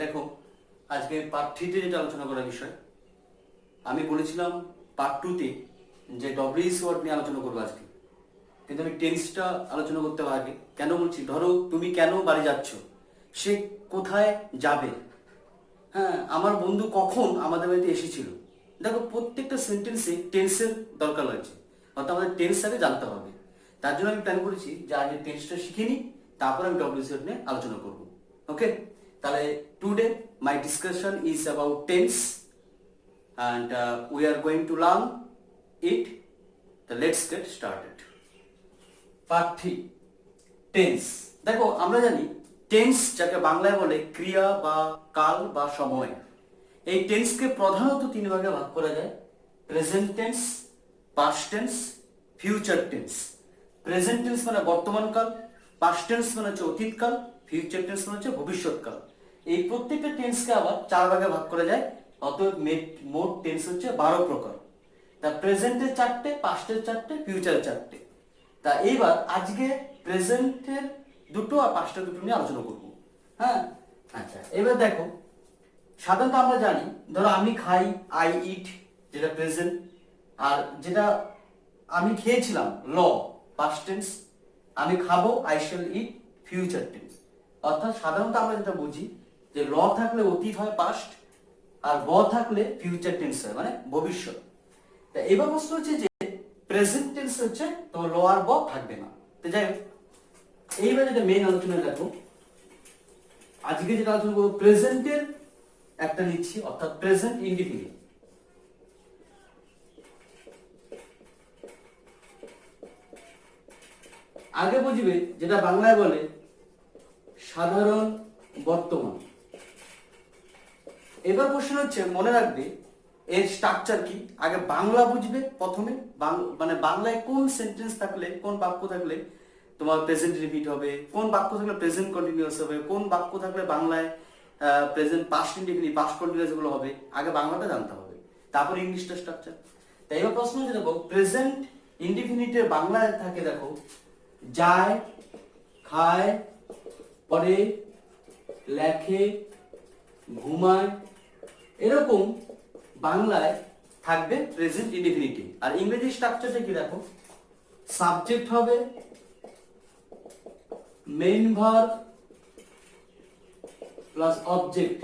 দেখো, আজকে পার্ট 3-তে যেটা আলোচনা করার বিষয়, আমি বলেছিলাম পার্ট 2-তে যে ডব্লিউএস ওয়ার্ড নিয়ে আলোচনা করবো আজকে, কিন্তু আমি টেন্সটা আলোচনা করতে হবে আগে। কেন বলছি? ধরো তুমি কেন বাড়ি যাচ্ছ, সে কোথায় যাবে, হ্যাঁ, আমার বন্ধু কখন আমাদের বাড়িতে এসেছিল। দেখো, প্রত্যেকটা সেন্টেন্সে টেন্সের দরকার রয়েছে, অর্থাৎ আমাদের টেন্স আগে জানতে হবে। তার জন্য আমি প্ল্যান করেছি যে আগে টেন্সটা শিখে নিই, তারপর আমি ডব্লিউএস ওয়ার্ড নিয়ে আলোচনা করব। ওকে, তাহলে today my discussion is about tense and we are going to learn it. So let's get started. Part 3, tense. দেখো, আমরা জানি টেন্স যাকে বাংলায় বলে ক্রিয়া বা কাল বা সময়। এই টেন্সকে প্রধানত 3 ভাগে ভাগ করা যায়: present tense, past tense, future tense. Present tense মানে বর্তমান কাল, পাস্ট টেন্স মানে হচ্ছে অতীতকাল, ফিউচার টেন্স মানে হচ্ছে ভবিষ্যৎকাল। এই প্রত্যেকটা টেন্সকে আবার 4 ভাগে ভাগ করা যায়। অতএব মোট টেন্স হচ্ছে 12 প্রকার। তা প্রেজেন্টের 4টে, পাস্টের 4টে, ফিউচারের 4টে। তা এইবার আজকে প্রেজেন্টের 2টো আর পাস্টের 2টো নিয়ে আলোচনা করব। হ্যাঁ, আচ্ছা, এবার দেখো, সাধারণত আমরা জানি, ধরো আমি খাই, আই ইট, যেটা প্রেজেন্ট। আর যেটা আমি খেয়েছিলাম, ল, পাস্ট টেন্স। আমি খাবো, I shall eat, future tense. অর্থাৎ সাধারণত আমরা যেটা বুঝি যে ল থাকলে অতীত হয়, পাস্ট, আর ব থাকলে ফিউচার টেন্স হয়, মানে ভবিষ্যৎ। তা এবার প্রশ্ন হচ্ছে যে প্রেজেন্ট টেন্স হচ্ছে তো ল আর ব থাকবে না। তো যাই হোক, এইবার যেটা মেইন আলোচনা, দেখো আজকে যেটা আলোচনা করবো প্রেজেন্টের একটা নিচ্ছি, অর্থাৎ প্রেজেন্ট ইনডিফিনিট। আগে বুঝবে যেটা বাংলায় বলে সাধারণ বর্তমান। এবার কোশ্চেন হচ্ছে, মনে রাখবে এর স্ট্রাকচার কি। আগে বাংলা বুঝবে প্রথমে, মানে বাংলায় কোন সেন্টেন্স থাকলে, কোন বাক্য থাকলে তোমার প্রেজেন্ট রিপিট হবে, কোন বাক্য থাকলে প্রেজেন্ট কন্টিনিউয়াস হবে, কোন বাক্য থাকলে বাংলায় present past indefinite, past continuous এগুলো হবে। আগে বাংলাটা জানতে হবে, তারপর ইংলিশটা স্ট্রাকচার। তাই এবার প্রশ্ন হচ্ছে, দেখো প্রেজেন্ট ইনডিফিনিটের বাংলায় থাকে, দেখো যায়, খায়, পড়ে, লেখে, ঘুমায়, এরকম বাংলায় থাকবে প্রেজেন্ট ইনডিফিনিটিভ। আর ইংরেজি স্ট্রাকচারটা কি, দেখো সাবজেক্ট হবে, মেইন ভার্ব প্লাস অবজেক্ট।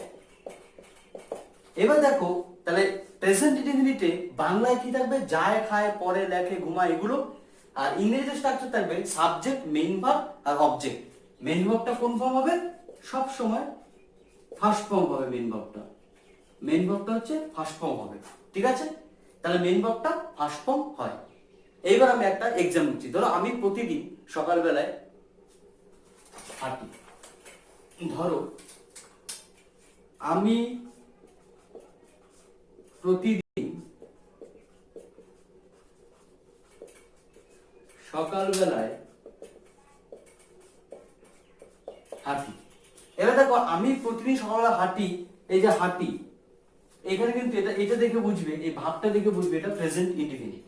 এবার দেখো, তাহলে প্রেজেন্ট ইনডিফিনিটে বাংলায় কি থাকবে? যায়, খায়, পড়ে, লেখে, ঘুমায়, এগুলো। আর ইংরেজি স্ট্রাকচার থাকবে সাবজেক্ট, মেইন ভার্ব আর অবজেক্ট। মেইন ভার্বটা কোন ফর্ম হবে? সব সময় ফার্স্ট ফর্ম হবে। মেইন ভার্বটা হচ্ছে ফার্স্ট ফর্ম হবে, ঠিক আছে? তাহলে মেইন ভার্বটা ফার্স্ট ফর্ম হয়। এইবার আমি একটা এক্সাম্পল দিচ্ছি। ধরো আমি প্রতিদিন সকালবেলায় হাঁটি। ধরো আমি প্রতিদিন সকালবেলায় হাঁটি। এবার দেখো, আমি প্রতিদিন সকালবেলা হাঁটি, এই যে হাঁটি, এখানে কিন্তু এটা দেখে বুঝবে, এই ভাবটা দেখে বুঝবে এটা প্রেজেন্ট ইনডিফিনিট।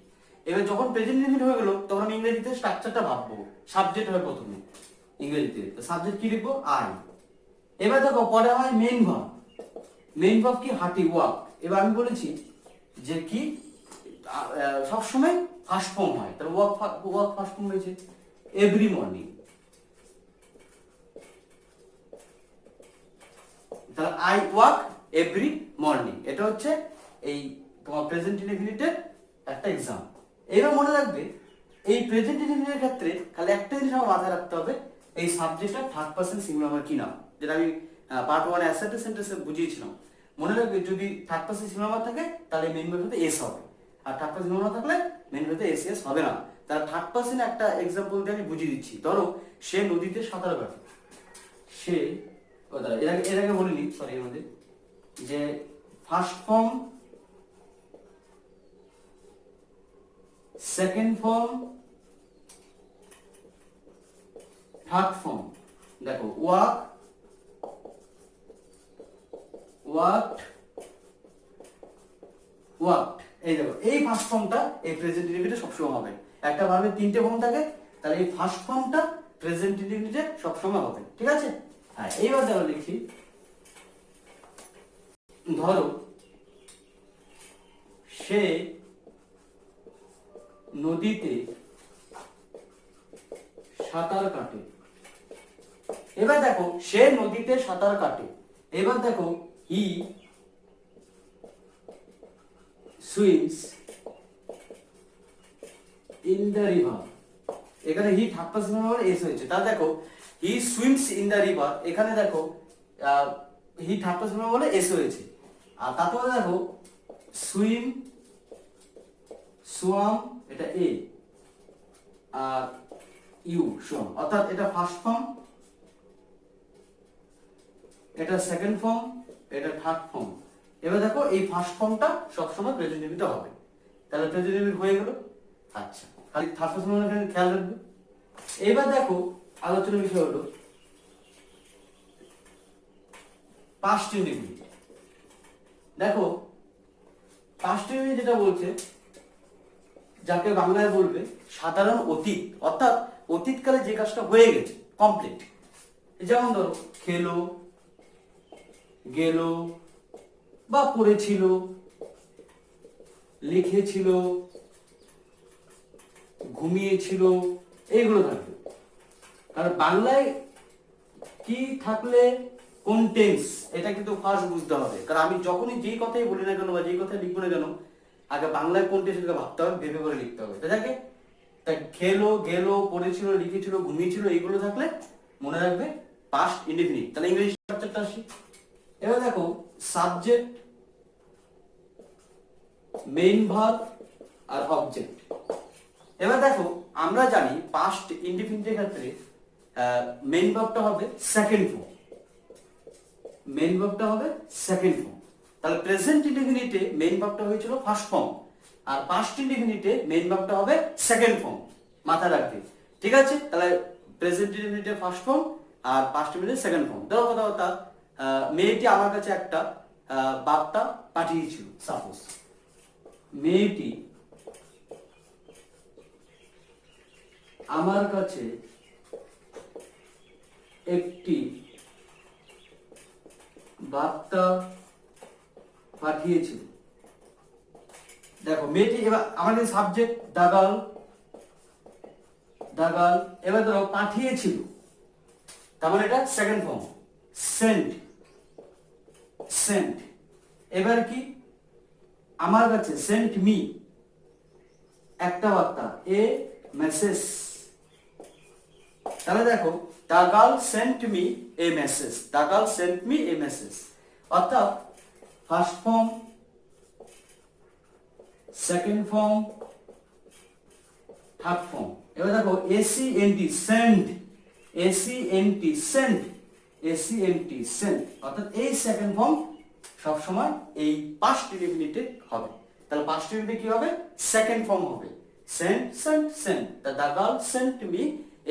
এবার যখন প্রেজেন্ট ইনডিফিনিট হয়ে গেল, তখন আমি ইংরেজিতে স্ট্রাকচারটা ভাববো। সাবজেক্ট হয় প্রথমে ইংরেজিতে, তো সাবজেক্ট কি লিখবো? আই। এবার দেখো পরে হয় মেইন ভার্ব। মেইন ভার্ব কি? হাঁটি, ওয়াক। এবার আমি বলেছি যে কি সবসময় ফার্স্ট ফর্ম হয়, তাহলে ওয়াক ফার্স্ট ফর্ম হয়েছে। এভরি মর্নিং, তাহলে আই ওয়াক এভরি মর্নিং। এটা হচ্ছে এই তোমার প্রেজেন্ট ইনডিফিনিটের একটা এক্সাম্পল। এবার মনে রাখবে, এই প্রেজেন্ট ইনডিফিনিটের ক্ষেত্রে খালি একটা জিনিস আমার মাথায় রাখতে হবে, এই সাবজেক্টটা থার্ড পারসন সিঙ্গুলার কি না, যেটা আমি পার্ট 1 অ্যাসার্টিভ সেন্টেন্সে বুঝিয়েছিলাম। মনে রাখবে, যদি থার্ড পারসন সিঙ্গুলার থাকে তাহলে মেইন ভার্বটাতে এস হবে, আর থার্ড পারসন সিঙ্গুলার থাকলে মেইন ভার্বটাতে এস হবে না। তার থার্ড পারসন একটা এক্সাম্পল দিয়ে আমি বুঝিয়ে দিচ্ছি। ধরো সে নদীতে সাঁতার কাটে। সে এর আগে বলিনি, সরি, আমাদের যে first form, second form, third form. দেখো ওয়াক, ওয়াকড, ওয়াকড। এই দেখো, এই ফার্স্ট ফর্মটা এই প্রেজেন্ট ইনডিফিনিটে সবসময় হবে। একটা ভার্বের 3টে ফর্ম থাকে, তাহলে এই ফার্স্ট ফর্মটা প্রেজেন্ট ইনডিফিনিটে সবসময় হবে, ঠিক আছে। হ্যাঁ, এইবার দেখো লিখি, ধরো সে নদীতে সাঁতার কাটে। এবার দেখো সে নদীতে সাঁতার কাটে, এবার দেখো হি সুইমস ইন দ্য রিভার। এখানে he third person number S হয়েছে, তাহলে দেখো হি সুইমস ইন দ্য রিভার, এখানে দেখো হি থার্ড পারসন নাম্বার বলে এস হয়েছে। আর তারপরে দেখো সুইম, সোয়াম, এটা এ, আর ইউ সোয়াম, অর্থাৎ এটা ফার্স্ট ফর্ম, এটা সেকেন্ড ফর্ম, এটা থার্ড ফর্ম। এবার দেখো এই ফার্স্ট ফর্মটা সবসময় প্রেজেন্ট ইনডিফিনিটে হবে, তাহলে প্রেজেন্ট ইনডিফিনিট হয়ে গেল। আচ্ছা, খালি থার্ড পারসন এখানে খেয়াল রাখবে। এবার দেখো আলোচনার বিষয় হলো পাস্ট ইনডিফিনিট। দেখো পাস্ট ইনডিফিনিট যেটা বলছে, যাকে বাংলায় বলবে সাধারণ অতীত, অর্থাৎ অতীতকালে যে কাজটা হয়ে গেছে কমপ্লিট। যেমন ধরো খেলো, গেল, বা পড়েছিল, লিখেছিল, ঘুমিয়েছিল, এইগুলো থাকবে। কারণ বাংলায় কি থাকলে কোন টেন্স, এটা কিন্তু ফার্স্ট বুঝতে হবে। কারণ আমি যখনই যেই কথাই বলি না কেন বা যেই কথাই লিখবো না কেন, আগে বাংলায় কোন টেন্স ভাবতে হবে, ভেবে করে লিখতে হবে। তাই তাই খেলো, গেল, পড়েছিল, লিখেছিল, ঘুমিয়েছিল, এইগুলো থাকলে মনে রাখবে পাস্ট ইনডিফিনিট। তাহলে ইংরেজি স্ট্রাকচারটা আসি। এবার দেখো সাবজেক্ট, মেইন ভার্ব আর অবজেক্ট। এবার দেখো আমরা জানি পাস্ট ইনডিফিনিটের ক্ষেত্রে মেইন ভার্বটা হবে সেকেন্ড ফর্ম, মেইন ভার্বটা হবে সেকেন্ড ফর্ম। তাহলে প্রেজেন্ট ইনডিফিনিটে মেইন ভার্বটা হয়েছিল ফার্স্ট ফর্ম, আর পাস্ট ইনডিফিনিটে মেইন ভার্বটা হবে সেকেন্ড ফর্ম, মাথায় রাখবে, ঠিক আছে। তাহলে প্রেজেন্ট ইনডিফিনিটে ফার্স্ট ফর্ম আর পাস্ট ইনডিফিনিটে সেকেন্ড ফর্ম। ধরো কথা মেয়েটি আমার কাছে একটা বার্তা পাঠিয়েছিল। সাপোজ মেয়েটি আমার কাছে একটি বার্তা পাঠিয়েছিল। দেখো মেয়েটি, এবার আমাদের সাবজেক্ট দাগাল, দাগাল। এবার ধরো পাঠিয়েছিল, তার মানে এটা সেকেন্ড ফর্ম, সেন্ট, সেন্ট। এবার কি আমার কাছে সেন্ট মি, একটা বার্তা, এ মেসেজ। তাহলে দেখো the girl sent me a message, the girl sent me a message, অর্থাৎ first form, second form, third form. এবার দেখো এসিএনটি সেন্ট, এসিএনটি সেন্ট, এসিএনটি সেন্ট, অর্থাৎ এই সেকেন্ড ফর্ম সব সময় এই পাস্ট ইনডিফিনিটে হবে। তাহলে পাস্ট ইনডিফিনিটে কি হবে, সেকেন্ড ফর্ম হবে, sent, sent, sent, the girl sent me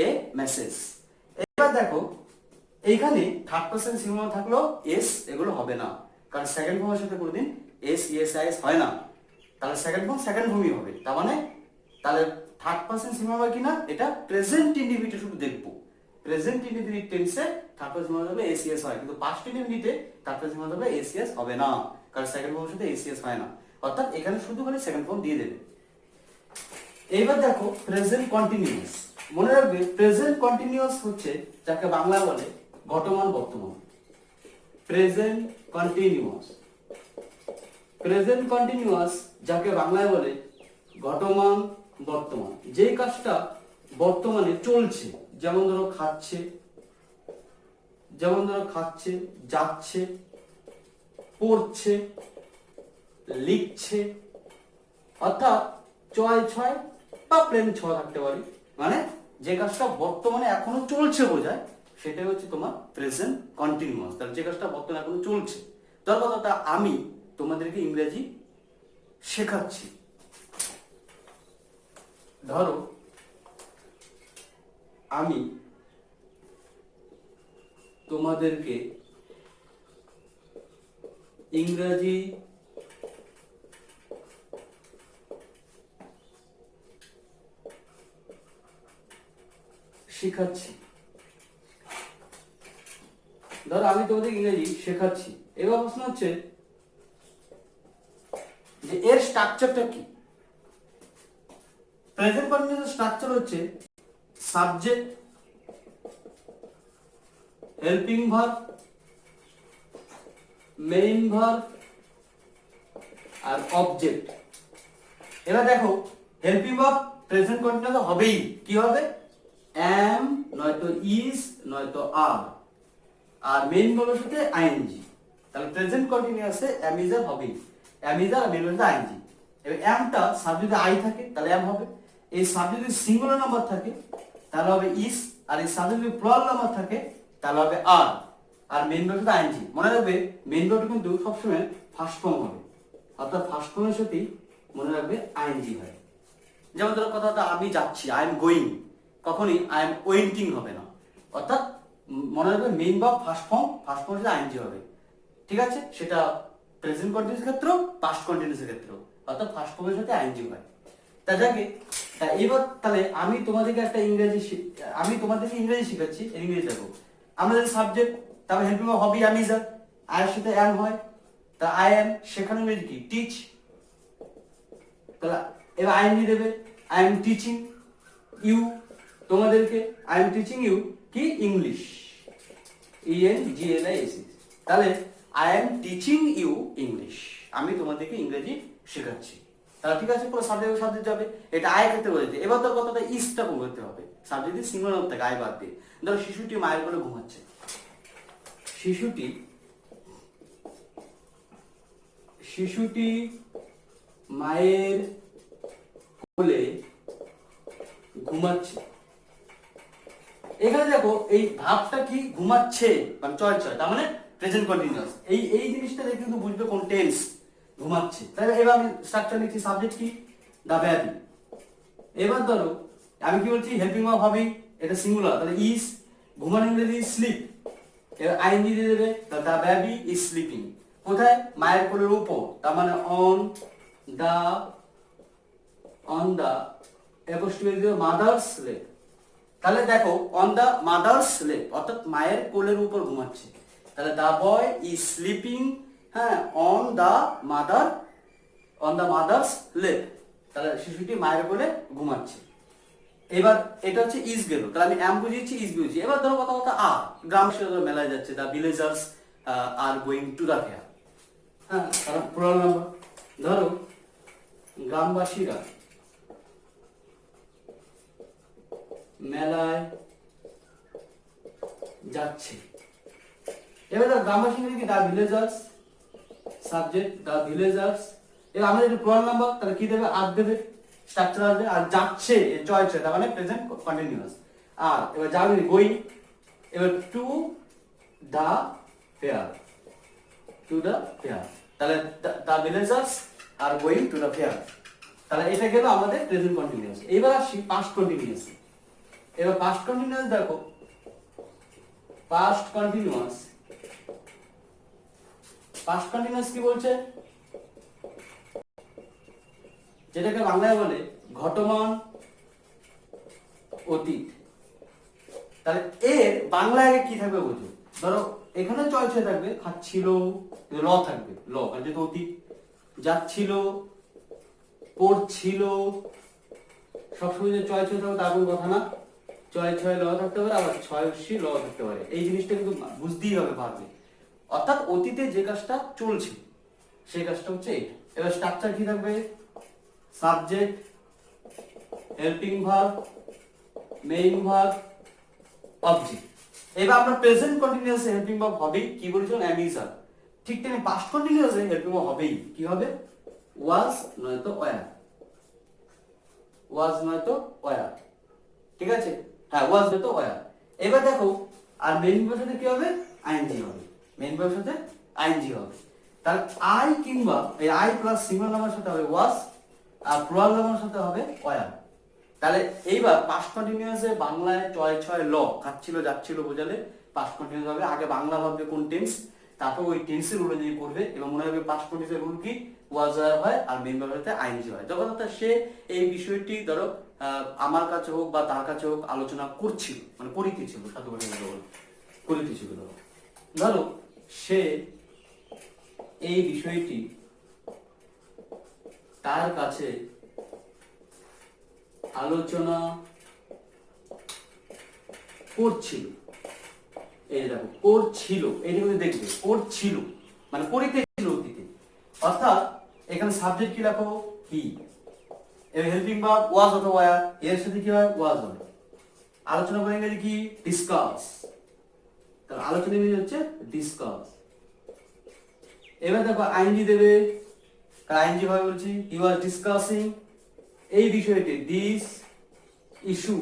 a message। এবার দেখো এইখানে থার্ড পারসন সিঙ্গুলার থাকলেও এস এগুলো হবে না, কারণ সেকেন্ড ফর্মের সাথে কোনোদিন এস, ইএস, আইএস হয় না। তাহলে সেকেন্ড ফর্ম সেকেন্ড ফর্মই হবে। তার মানে তাহলে থার্ড পারসন সিঙ্গুলার কিনা এটা প্রেজেন্ট ইনডিফিনিটে শুধু দেখবো। প্রেজেন্ট ইনডিফিনিট টেন্সে থার্ড পারসন সিঙ্গুলার থাকলে এস, ইএস হয়, কিন্তু পাস্ট ইনডিফিনিটে থার্ড পারসন সিঙ্গুলার থাকলে এস, ইএস হবে না, কারণ সেকেন্ড ফর্মের সাথে এস, ইএস হয় না। অর্থাৎ এখানে শুধু খালি সেকেন্ড ফর্ম দিয়ে দেবে। এইবার দেখো প্রেজেন্ট কন্টিনিউয়াস। মনে রাখবে প্রেজেন্ট কন্টিনিউয়াস হচ্ছে যাকে বাংলা বলে বর্তমান বর্তমান। প্রেজেন্ট কন্টিনিউয়াস, প্রেজেন্ট কন্টিনিউয়াস যাকে বাংলায় বলে ঘটমান বর্তমান। যে কাজটা বর্তমানে চলছে, যেমন ধরো খাচ্ছে, যেমন ধরো খাচ্ছে, যাচ্ছে, পড়ছে, লিখছে, অর্থাৎ চয় ছয় বা প্লেন ছ থাকতে পারে। মানে যে কাজটা বর্তমানে এখনো চলছে বোঝায়, সেটাই হচ্ছে তোমার প্রেজেন্ট কন্টিনিউয়াস। তাহলে যে কাজটা বর্তমানে এখনো চলছে, ধরো কথা আমি তোমাদেরকে ইংরেজি শেখাচ্ছি। ধরো আমি তোমাদেরকে ইংরেজি শেখাচ্ছি, ধরো আমি তোমাদের ইংরেজি শেখাচ্ছি। এবার প্রশ্ন হচ্ছে যে এর স্ট্রাকচারটা কি। প্রেজেন্ট কন্টিনিউয়াস স্ট্রাকচার হচ্ছে subject, helping verb, main verb আর অবজেক্ট। এবার দেখো হেল্পিং ভার্ব প্রেজেন্ট কন্টিনিউয়াস হবেই, কি হবে, am নয়তো is নয়তো are, আর মেইন ভার্বের সাথে আইএনজি। তাহলে প্রেজেন্ট কন্টিনিউয়াসে am is are হবেই, am is are আর মেইন ভার্বের সাথে আইএনজি। এবার আমটা সাবজেক্টে আই থাকে তাহলে am হবে, এই সাবজেক্ট যদি সিঙ্গুলার নাম্বার থাকে তাহলে হবে is, আর এই সাবজেক্ট যদি প্লুরাল নাম্বার থাকে তাহলে হবে are, আর মেইন ভার্বের সাথে আইএনজি। মনে রাখবে মেইন ভার্বটা কিন্তু সবসময় ফার্স্ট ফর্ম হবে, অর্থাৎ ফার্স্ট ফর্মের সাথেই মনে রাখবে আইএনজি হয়। যেমন ধরো কথাটা আমি যাচ্ছি, আই এম গোয়িং, কখনই আই এম ওয়েন্টিং হবে না, অর্থাৎ মনে রাখবে মেইন ভার্ব ফার্স্ট ফর্মের সাথে আইএনজি হবে। ঠিক আছে, সেটা প্রেজেন্ট কন্টিনিউয়াস ক্ষেত্রেও পাস্ট কন্টিনিউয়াস ক্ষেত্রেও, অর্থাৎ ফার্স্ট ফর্মের সাথে আইএনজি হয়। তা যাকে এবার তাহলে আমি তোমাদেরকে ইংরেজি শেখাচ্ছি, ইংরেজি দেখো আমাদের সাবজেক্ট, তারপর হেল্পিং ভার্ব হবে am is are, আয়ের সাথে am হয়, তা আই এম শেখানো ইংরেজি কি টিচ, তাহলে এবার আইএনজি দেবে, আই এম টিচিং ইউ তোমাদেরকে, আই এম টিচিং ইউ কি ইংলিশ, ENGLISH, তাহলে I am teaching you English, আমি তোমাদেরকে ইংরেজি শেখাচ্ছি। তাহলে ঠিক আছে, পুরো সাবজেক্ট যাবে, এটা আয় ক্ষেত্রে বলেছে। এবার তোর কথাটা ইসটা করতে হবে, সাবজেক্ট যদি সিঙ্গুলার থাকে আয় বাদ দিয়ে। ধরো শিশুটি মায়ের কোলে ঘুমাচ্ছে, শিশুটি মায়ের কোলে ঘুমাচ্ছে। এখানে দেখো এই ভাবটা কি, ঘুমাচ্ছে মানে চয়, তার মানে প্রেজেন্ট কন্টিনিউয়াস। এই জিনিসটা দেখে কিন্তু বুঝবে কোন টেন্স, ঘুমাচ্ছে। তাহলে এবার আমি স্ট্রাকচার লিখছি, সাবজেক্ট কি দা বেবি। এবার ধরো আমি কি বলছি, হেল্পিং ভার্ব হবে, এটা সিঙ্গুলার, তাহলে ইজ, ঘুমানো ইংরেজি স্লিপ, এবার আইএনজি দিয়ে দেবে, দা বেবি ইজ স্লিপিং। কোথায়, মায়ের কোলের উপর, তার মানে অন দা মাদার্স লেপ। তাহলে দেখো অন দা মাদার্স লেপ, অর্থাৎ মায়ের কোলের উপর ঘুমাচ্ছে। তাহলে দা বয় ইজ স্লিপিং, হ্যাঁ, অন দা মাদার্স লেপ, তাহলে শিশুটি মায়ের কোলে ঘুমাচ্ছে। এবার এটা হচ্ছে ইজ গেল, তাহলে আমি এম বুঝিয়েছি, ইজ বুঝিয়েছি। এবার ধরো কথা আর গ্রামের সাথে মেলায় যাচ্ছে, the villagers are going to the fair, হ্যাঁ, কারণ প্লুরাল নাম্বার। ধরো গ্রামবাসীরা মেলায় যাচ্ছে। এবার গ্রামবাসী কি দা ভিলেজার্স, সাবজেক্ট দা ভিলেজার্স। এবার আমাদের এটা প্লুরাল নাম্বার, তাহলে কি দেবে, আর দেবে, স্ট্রাকচার আসবে, আর যাচ্ছে চয়েছে, তার মানে প্রেজেন্ট কন্টিনিউয়াস। আর এবার যাবে গোয়িং, এবার টু দা ফেয়ার, তাহলে the villagers are going to the fair. তাহলে এটা গেল আমাদের প্রেজেন্ট কন্টিনিউয়াস। এবার আসি পাস্ট কন্টিনিউয়াস। এবার পাস্ট কন্টিনিউয়াস দেখো, পাস্ট কন্টিনিউয়াস কি বলছে, যেটাকে বাংলায় বলে ঘটমান অতীত। তাহলে এর বাংলায় কি থাকবে বোঝো, ধরো এখানে চয়েস হয়ে থাকবে, খাচ্ছিল, ল থাকবে, ল কারণ যেহেতু অতীত, যাচ্ছিল, পড়ছিল, সবসময় যে চয়েস হয়ে থাকবে তার কোনো কথা না, ছয় ল থাকতে পারে, আবার ছয়সী ল থাকতে পারে। এই জিনিসটা কিন্তু বুঝতেই হবে পারবে, অর্থাৎ অতীতে যে কাজটা চলছে সেই কাজটা হচ্ছে এটা। এবার স্ট্রাকচার কি থাকবে, subject, helping verb, main verb, object. এবার আমরা প্রেজেন্ট কন্টিনিউয়াসে হেল্পিং ভার্ব হবেই, কি বলেছিলাম, am is are। ঠিক তেমনি পাস্ট কন্টিনিউয়াসে হেল্পিং ভার্ব হবেই, কি হবে, was নয়তো were, ঠিক আছে, হ্যাঁ, was নয়তো were। এবার দেখো আর মেইন ভার্বের সাথে কি হবে, আইএনজি হবে, মেইন ভার্বের সাথে আইএনজি হবে। তাহলে আই কিংবা এই আই প্লাস সিঙ্গুলার নাম্বারের সাথে হবে was, আর প্লুরাল নাম্বারের সাথে হবে were। তাহলে এইবার পাস্ট কন্টিনিউয়াসে বাংলায় ছয় ল, খাচ্ছিল যাচ্ছিল বোঝালে পাস্ট কন্টিনিউয়াস হবে। আগে বাংলা ভাববে কোন টেন্স, তারপর ওই টেন্সের অনুযায়ী পড়বে, এবং মনে রাখবে পাস্ট কন্টিনিউয়াসের রুল কি, ওয়াজ আর হয়, আর মেইন ভার্বের সাথে আইএনজি হয়। যখন অর্থাৎ সে এই বিষয়টি ধরো আমার কাছে হোক বা তার কাছে হোক আলোচনা করছিল, মানে করিতেছিল, করিতেছিল। ধরো সে এই বিষয়টি তার কাছে আলোচনা করছিল, এই দেখো করছিল, এইটা কিন্তু দেখবে করছিল মানে করিতেছিল অতীতে, অর্থাৎ এখানে সাবজেক্ট কি লেখো হি, এর হেল্পিং ভার্ব ওয়াজ অথবা এর সাথে কি হয় ওয়াজ হবে। আলোচনা করে ইংরেজি কি ডিসকাস, তাহলে আলোচনা ইংরেজি হচ্ছে ডিসকাস। এবার দেখো আইএনজি দেবে, আইএনজি ভাবে বলছি হি ওয়াজ ডিসকাসিং এই বিষয়টি, দিস ইস্যু,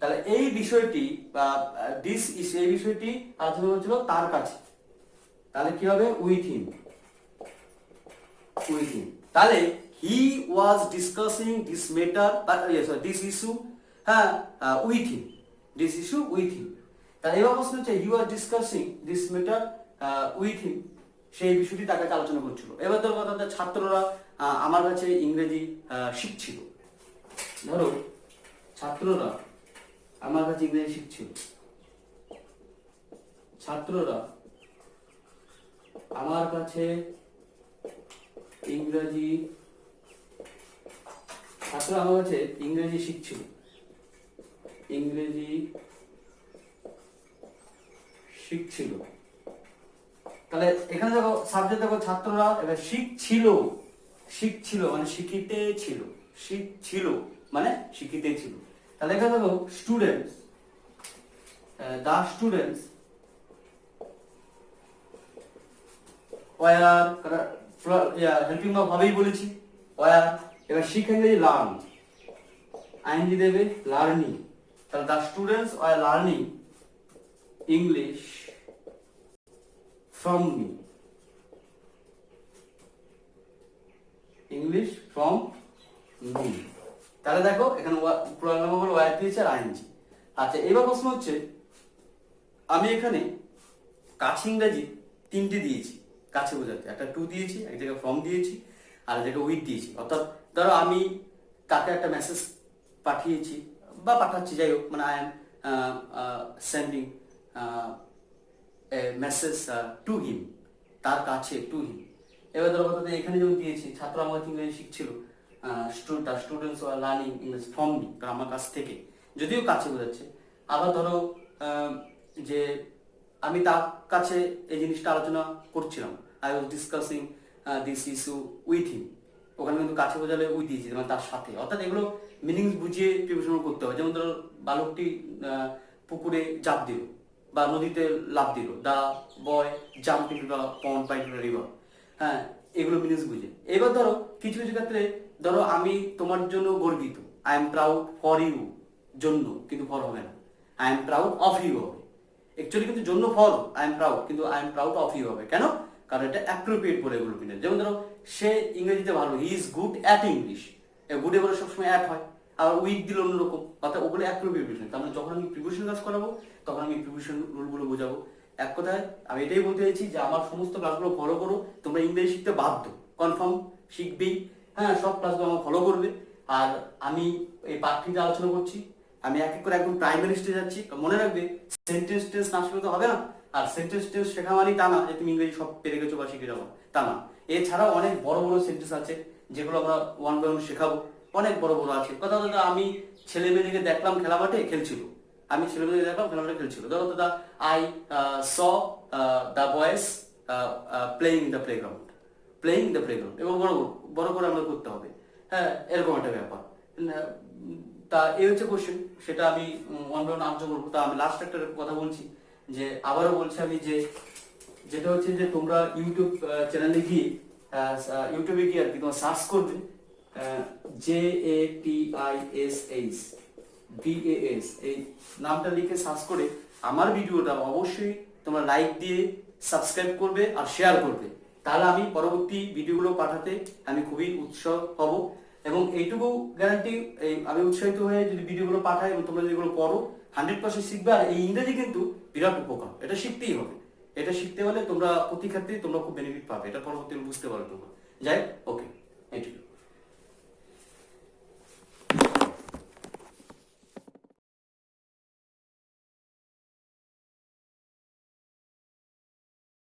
তাহলে এই বিষয়টি বা দিস ইস্যু এই বিষয়টি আলোচনা হচ্ছিল তার কাছে, তাহলে কি হবে উইথ হিম, উইথ হিম। তাহলে he was discussing this matter this issue, হ্যাঁ with him, this issue with him. তাহলে এবার প্রশ্ন হচ্ছে he was discussing this matter with him, সেই বিষয়টি তার কাছে আলোচনা করছিল। এবার ধরো কথা ছাত্ররা আমার কাছে ইংরেজি শিখছিল, ধরো ছাত্ররা আমার কাছে ইংরেজি শিখছিল, ছাত্ররা আমার কাছে ইংরেজি, ছাত্ররা আমার কাছে ইংরেজি শিখছিল, ইংরেজি শিখছিল। তাহলে এখানে দেখো সাবজেক্ট দেখো ছাত্ররা, এবার শিখছিল, শিখছিল মানে শিখিতে ছিল, শিখছিল মানে শিখিতে ছিল। তাহলে এখানে দেখো students, the students were, helping verb হবেই বলেছি ওয়ার। এবার শিখা ইংরেজি লার্ন, আইএনজি দেবে লার্নিং, তাহলে the students were learning English from me, English from me। তাহলে দেখো এখানে প্রোগ্রাম হলো ওয়ার দিয়েছে আর আইএনজি। আচ্ছা এবার প্রশ্ন হচ্ছে আমি এখানে কাছে ইংরেজি তিনটে দিয়েছি কাছে বোঝাতে, একটা টু দিয়েছি, এক জায়গায় ফ্রম দিয়েছি, আর এক জায়গায় উইথ দিয়েছি। অর্থাৎ ধরো আমি তাকে একটা মেসেজ পাঠিয়েছি বা পাঠাচ্ছি, যাই হোক, মানে I am sending message to him, তার কাছে, টু হিম। এবার ধরো কথা এখানে যেমন দিয়েছি ছাত্র আমার কাছে ইংরেজি শিখছিল, students are learning English from me, কারণ আমার কাছ থেকে, যদিও কাছে বোঝাচ্ছে। আবার ধরো যে আমি তার কাছে এই জিনিসটা আলোচনা করছিলাম, I was discussing this issue with হিম, ওখানে কিন্তু কাছে বোঝালে উইথ দিয়েছি মানে তার সাথে। অর্থাৎ এগুলো মিনিংস বুঝিয়ে প্রিপারেশন করতে হবে। যেমন ধরো বালকটি পুকুরে জাপ দিল বা নদীতে লাফ দিল, দা বয় জাম্প ইনটু দা পন্ড বা ইনটু দা রিভার, হ্যাঁ এগুলো মিনিংস বুঝে। এবার ধরো কিছু কিছু ক্ষেত্রে ধরো আমি তোমার জন্য গর্বিত, I am proud for you, জন্য কিন্তু ফর হবে না, I am proud of you হবে। অ্যাকচুয়ালি কিন্তু জন্য ফর আই এম প্রাউড, কিন্তু I am proud of you হবে। কেন? কারণ এটা অ্যাপ্রোপ্রিয়েট বলে এগুলো কিনে। যেমন ধরো সে ইংরেজিতে ভালো, he is good at English, গুডে বলে সবসময় অ্যাট হয়, আর উইথ দিল অন্যরকম, অর্থাৎ ওগুলো অ্যাপ্রোপ্রিয়েশন। তার মানে যখন আমি প্রিপোজিশন কাজ করাবো তখন আমি প্রিপোজিশন রুলগুলো বোঝাবো। এক কথায় আমি এটাই বলতে চাইছি যে আমার সমস্ত ক্লাসগুলো ফলো করো, তোমরা ইংরেজি শিখতে বাধ্য, কনফার্ম শিখবেই, হ্যাঁ সব ক্লাসগুলো আমার ফলো করবে। আর আমি এই পার্টটিতে আলোচনা করছি, আমি এক এক করে একদম প্রাইমারি স্টেজ যাচ্ছি। মনে রাখবে সেন্টেন্স টেন্স না শিখলে তো হবে না, আর সেন্টেন্স টেন্স শেখা মানেই তা না যে তুমি ইংরেজি সব পেরে গেছো বা শিখে যাবো, তা না। এছাড়াও অনেক বড় বড় সেন্টেন্স আছে যেগুলো আমরা ওয়ান বাই ওয়ান শেখাবো, অনেক বড় বড় আছে। কথা দাদা আমি ছেলে মেয়েদেরকে দেখলাম খেলা মাঠে খেলছিল, আমি ছেলে মেয়েদের দেখলাম খেলা মাঠে খেলছিল, ধরো দাদা I saw the boys playing in the playground, playing in the playground, এবং বড় বড় করে আমরা করতে হবে, হ্যাঁ এরকম একটা ব্যাপার। তা এই হচ্ছে কোশ্চেন, সেটা আমি ওয়ান বাই ওয়ান আলোচনা করবো। তা আমি লাস্ট একটা কথা বলছি, যে আবারও বলছি আমি যে যেটা হচ্ছে যে তোমরা ইউটিউব চ্যানেলে গিয়ে ইউটিউবে গিয়ে আর কি তোমার সার্চ করবে JATISH DAS, এই নামটা লিখে সার্চ করে আমার ভিডিওটা অবশ্যই তোমরা লাইক দিয়ে সাবস্ক্রাইব করবে আর শেয়ার করবে। তাহলে আমি পরবর্তী ভিডিওগুলো পাঠাতে আমি খুবই উৎসাহ হব, এবং এইটুকু গ্যারান্টি আমি উৎসাহিত হয়ে যদি ভিডিওগুলো পাঠাই এবং তোমরা যদি এগুলো পড়ো 100% শিখবে। আর এই ইংরেজি কিন্তু বিরাট উপকার, এটা শিখতেই হবে। এটা শিখতে হলে তোমরা প্রতি ক্ষেত্রেই তোমরা খুব বেনিফিট পাবে, এটা পরবর্তীতে বুঝতে পারবে তোমরা। যাই ওকে, এইটুকু।